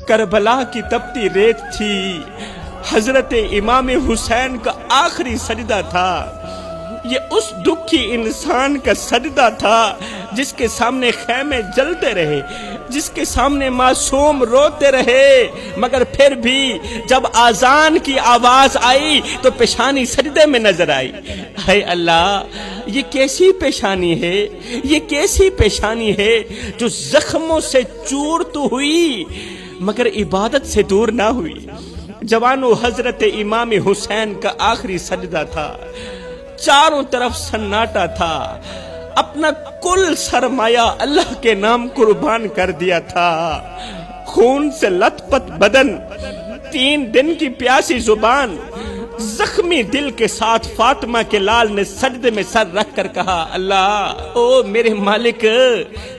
کربلا کی تپتی ریت تھی، حضرت امام حسین کا آخری سجدہ تھا۔ یہ اس دکھی انسان کا سجدہ تھا جس کے سامنے خیمے جلتے رہے، جس کے سامنے معصوم روتے رہے، مگر پھر بھی جب اذان کی آواز آئی تو پیشانی سجدے میں نظر آئی۔ اے اللہ، یہ کیسی پیشانی ہے، یہ کیسی پیشانی ہے جو زخموں سے چور تو ہوئی مگر عبادت سے دور نہ ہوئی۔ جوانو، حضرت امام حسین کا آخری سجدہ تھا، چاروں طرف سناٹا تھا، اپنا کل سرمایہ اللہ کے نام قربان کر دیا تھا، خون سے لت پت بدن، 3 دن کی پیاسی زبان، زخمی دل کے ساتھ فاطمہ کے لال نے سجدے میں سر رکھ کر کہا، اللہ، او میرے مالک،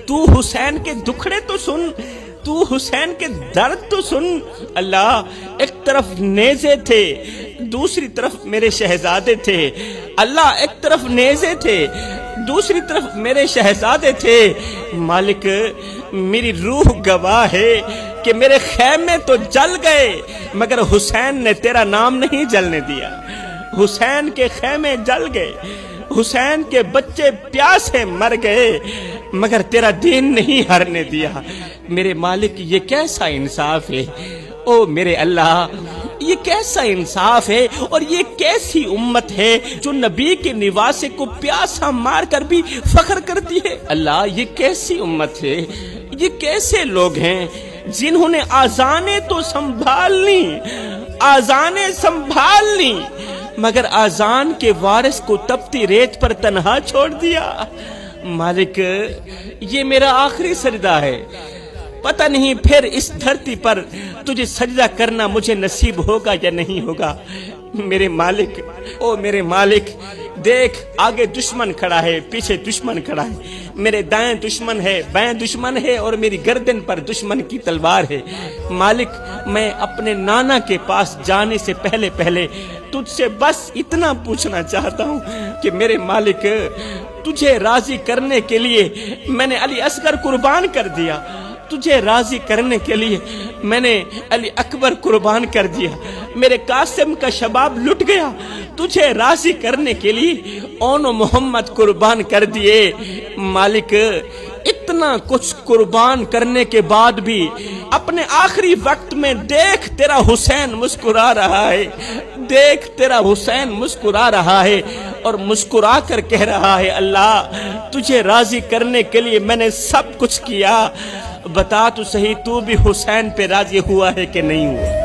تو حسین کے دکھڑے تو سن، تو حسین کے درد تو سن۔ اللہ، ایک طرف نیزے تھے، دوسری طرف میرے شہزادے تھے۔ اللہ، ایک طرف نیزے تھے، دوسری طرف میرے شہزادے تھے۔ مالک، میری روح گواہ ہے کہ میرے خیمے تو جل گئے مگر حسین نے تیرا نام نہیں جلنے دیا۔ حسین کے خیمے جل گئے، حسین کے بچے پیاسے مر گئے مگر تیرا دین نہیں ہرنے دیا۔ میرے مالک، یہ کیسا انصاف ہے؟ او میرے اللہ، یہ کیسا انصاف ہے اور یہ کیسی امت ہے جو نبی کے نواسے کو پیاسا مار کر بھی فخر کرتی ہے؟ اللہ، یہ کیسی امت ہے، یہ کیسے لوگ ہیں جنہوں نے آذانیں تو سنبھال لی، آذانیں سنبھال لی مگر آذان کے وارث کو تپتی ریت پر تنہا چھوڑ دیا۔ مالک، یہ میرا آخری سجدہ ہے، پتہ نہیں پھر اس دھرتی پر تجھے سجدہ کرنا مجھے نصیب ہوگا یا نہیں ہوگا۔ میرے مالک، او میرے مالک، دیکھ، آگے دشمن کھڑا ہے، پیچھے دشمن کھڑا ہے، میرے دائیں دشمن ہے، بائیں دشمن ہے اور میری گردن پر دشمن کی تلوار ہے۔ مالک، میں اپنے نانا کے پاس جانے سے پہلے تجھ سے بس اتنا پوچھنا چاہتا ہوں کہ میرے مالک، تجھے راضی کرنے کے لیے میں نے علی اصغر قربان کر دیا، تجھے راضی کرنے کے لیے میں نے علی اکبر قربان کر دیا، میرے قاسم کا شباب لٹ گیا، تجھے راضی کرنے کے لیے اون و محمد قربان کر دیے۔ مالک، اتنا کچھ قربان کرنے کے بعد بھی اپنے آخری وقت میں دیکھ تیرا حسین مسکرا رہا ہے، دیکھ تیرا حسین مسکرا رہا ہے اور مسکرا کر کہہ رہا ہے، اللہ، تجھے راضی کرنے کے لیے میں نے سب کچھ کیا، بتا تو صحیح، تو بھی حسین پہ راضی ہوا ہے کہ نہیں ہوا؟